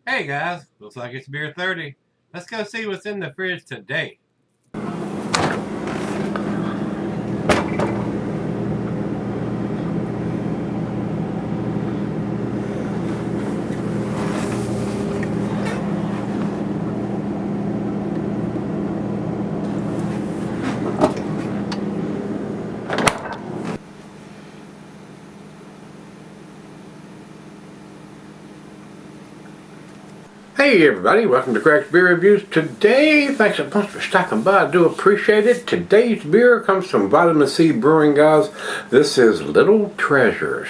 Hey guys, looks like it's beer 30. Let's go see what's in the fridge today. Hey everybody, welcome to Gregsbeerreviews. Today, thanks a bunch for stopping by. I do appreciate it. Today's beer comes from Vitamin C Brewing, guys. This is Little Treasures.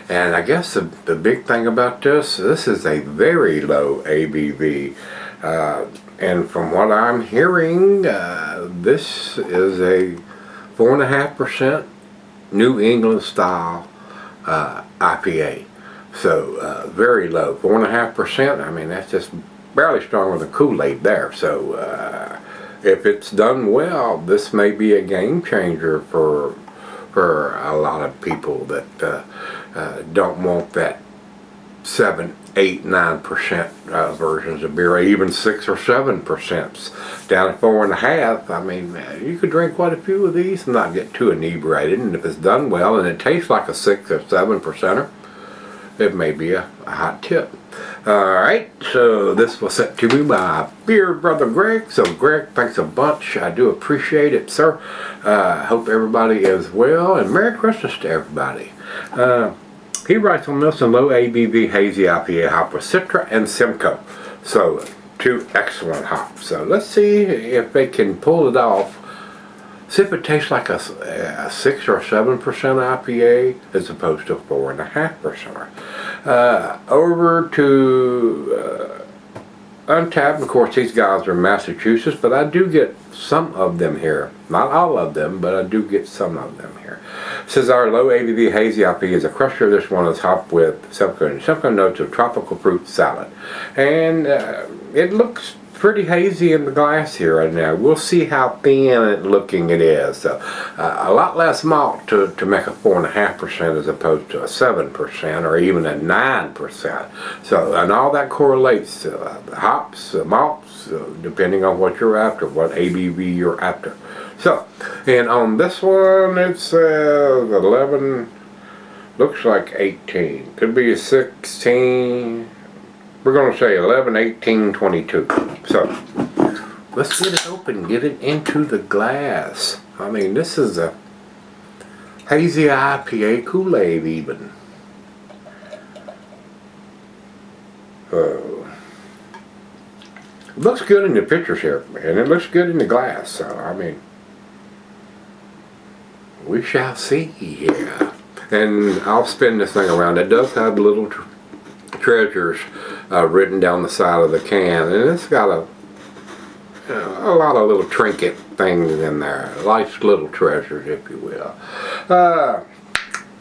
And I guess the big thing about this is a very low ABV. And from what I'm hearing, this is a 4.5% New England style IPA. So very low, 4.5%. I mean, that's just barely stronger than Kool-Aid there. So if it's done well, this may be a game changer for a lot of people that don't want that 7, 8, 9% versions of beer, or even 6 or 7%. Down at 4.5. I mean, you could drink quite a few of these and not get too inebriated. And if it's done well and it tastes like a 6 or 7%er, it may be a hot tip. Alright, so this was sent to me by Beer Brother Greg. So Greg, thanks a bunch. I do appreciate it, sir. Hope everybody is well, and Merry Christmas to everybody. He writes on this: a low ABV hazy IPA hop with Citra and Simcoe. So two excellent hops. So let's see if they can pull it off. See if it tastes like a 6 or 7% IPA as opposed to 4.5%. Over to Untapped. Of course, these guys are in Massachusetts, but I do get some of them here. Not all of them, but I do get some of them here. It says our low ABV hazy IPA is a crusher. This one is hopped with Simcoe notes of tropical fruit salad, and it looks pretty hazy in the glass here right now. We'll see how thin looking it is. So, a lot less malt to make a 4.5% as opposed to a 7% or even a 9%. So, and all that correlates to the hops, malts, depending on what you're after, what ABV you're after. So, and on this one it says 11, looks like 18. Could be a 16. We're going to say 11, 18, 22. So, let's get it open, get it into the glass. I mean, this is a hazy IPA Kool-Aid even. It looks good in the pictures here, and it looks good in the glass. So, I mean, we shall see here. And I'll spin this thing around. It does have little treasures written down the side of the can, and it's got a lot of little trinket things in there. Life's little treasures, if you will.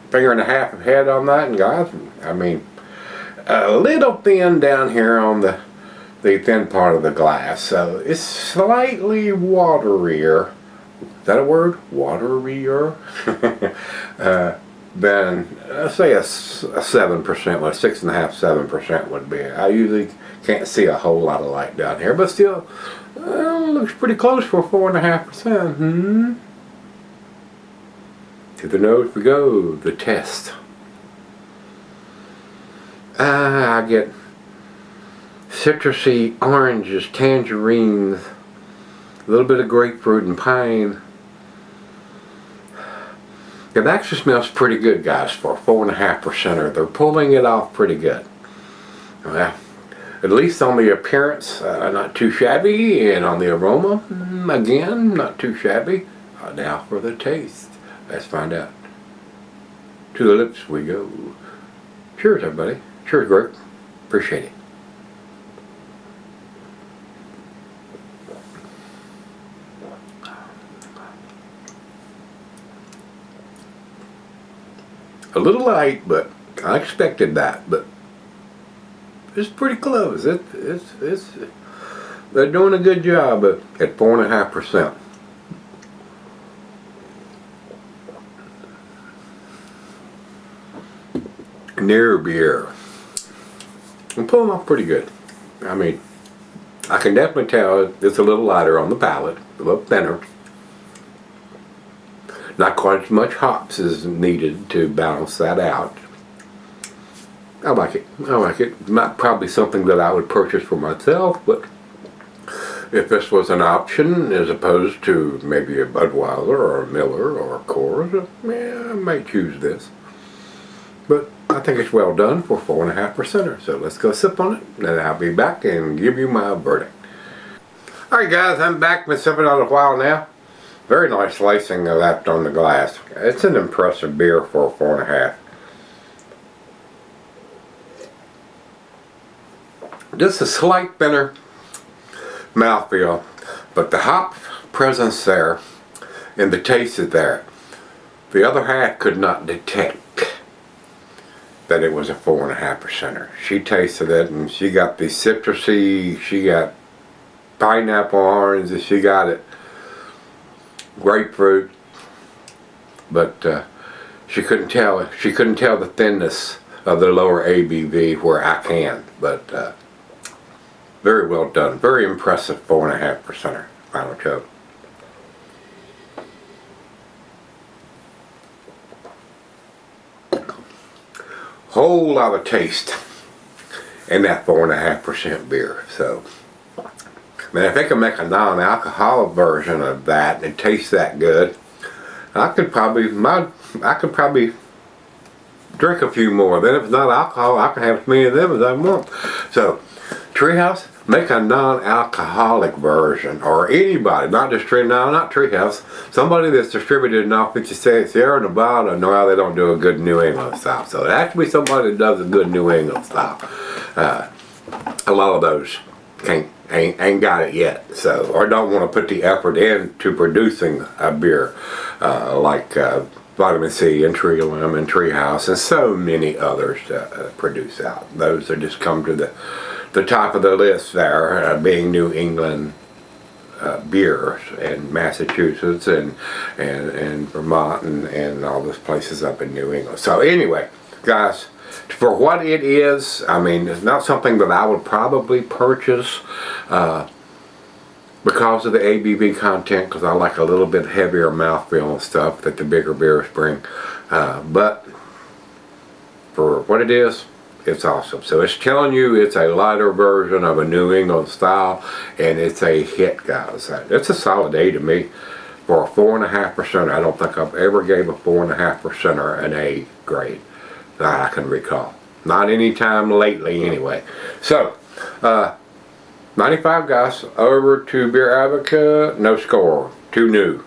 Finger and a half of head on that, and guys, I mean, a little thin down here on the thin part of the glass, so it's slightly waterier. Is that a word? Waterier? Then let's say a 7%, well, 6.5, 7% would be. I usually can't see a whole lot of light down here, but still, looks pretty close for 4.5%. To the nose we go, the test. I get citrusy oranges, tangerines, a little bit of grapefruit and pine. It actually smells pretty good, guys, for a 4.5%er. They're pulling it off pretty good. Well, at least on the appearance, not too shabby, and on the aroma, again, not too shabby. Now for the taste. Let's find out. To the lips we go. Cheers, everybody. Cheers, Greg. Appreciate it. A little light, but I expected that. But it's pretty close. They're doing a good job at 4.5%. Near beer. I'm pulling off pretty good. I mean, I can definitely tell it's a little lighter on the palate, a little thinner. Not quite as much hops is needed to balance that out. I like it. I like it. Not probably something that I would purchase for myself, but if this was an option as opposed to maybe a Budweiser or a Miller or a Coors, yeah, I might choose this. But I think it's well done for 4.5%. So let's go sip on it, and I'll be back and give you my verdict. Alright guys, I'm back. Been sipping on it a while now. Very nice lacing left on the glass. It's an impressive beer for a 4.5. Just a slight thinner mouthfeel, but the hop presence there and the taste is there. The other half could not detect that it was a 4.5%. She tasted it and she got the citrusy, she got pineapple orange, and she got it grapefruit, but she couldn't tell the thinness of the lower ABV where I can. But very well done, very impressive 4.5%. Final chug. Whole lot of taste in that 4.5% beer. So, I mean, if they could make a non-alcoholic version of that and it tastes that good, I could probably drink a few more. Then if it's not alcohol, I can have as many of them as I want. So, Treehouse, make a non-alcoholic version, or anybody, not Treehouse, somebody that's distributed in all 50 states, Sierra Nevada, no, they don't do a good New England style. So it has to be somebody that does a good New England style. A lot of those ain't got it yet, so, or don't want to put the effort into producing a beer like Vitamin C and Tree Limb and Treehouse and so many others produce out. Those that just come to the top of the list there, being New England beers, and Massachusetts and Vermont and all those places up in New England. So anyway, guys, for what it is, I mean, it's not something that I would probably purchase because of the ABV content, because I like a little bit heavier mouthfeel and stuff that the bigger beers bring. But for what it is, it's awesome. So it's telling you it's a lighter version of a New England style, and it's a hit, guys. It's a solid A to me. For a 4.5%, I don't think I've ever gave a 4.5% an A grade that I can recall. Not any time lately, anyway. So, 95 guys, over to Beer Advocate, no score, too new.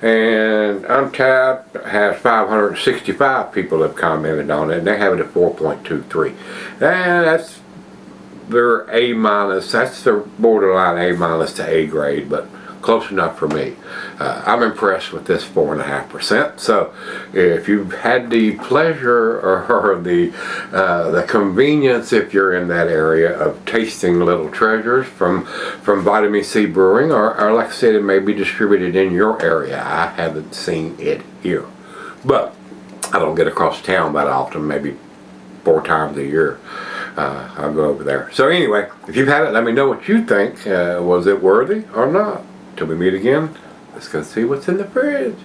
And Untappd has 565 people have commented on it, and they have it at 4.23. And that's their A minus, that's their borderline A minus to A grade, but close enough for me. I'm impressed with this 4.5%. So if you've had the pleasure or the convenience, if you're in that area, of tasting Little Treasures from Vitamin C Brewing, or like I said, it may be distributed in your area. I haven't seen it here, but I don't get across town that often, maybe 4 times a year. I'll go over there. So anyway, if you've had it, let me know what you think. Was it worthy or not? Till we meet again, let's go see what's in the fridge.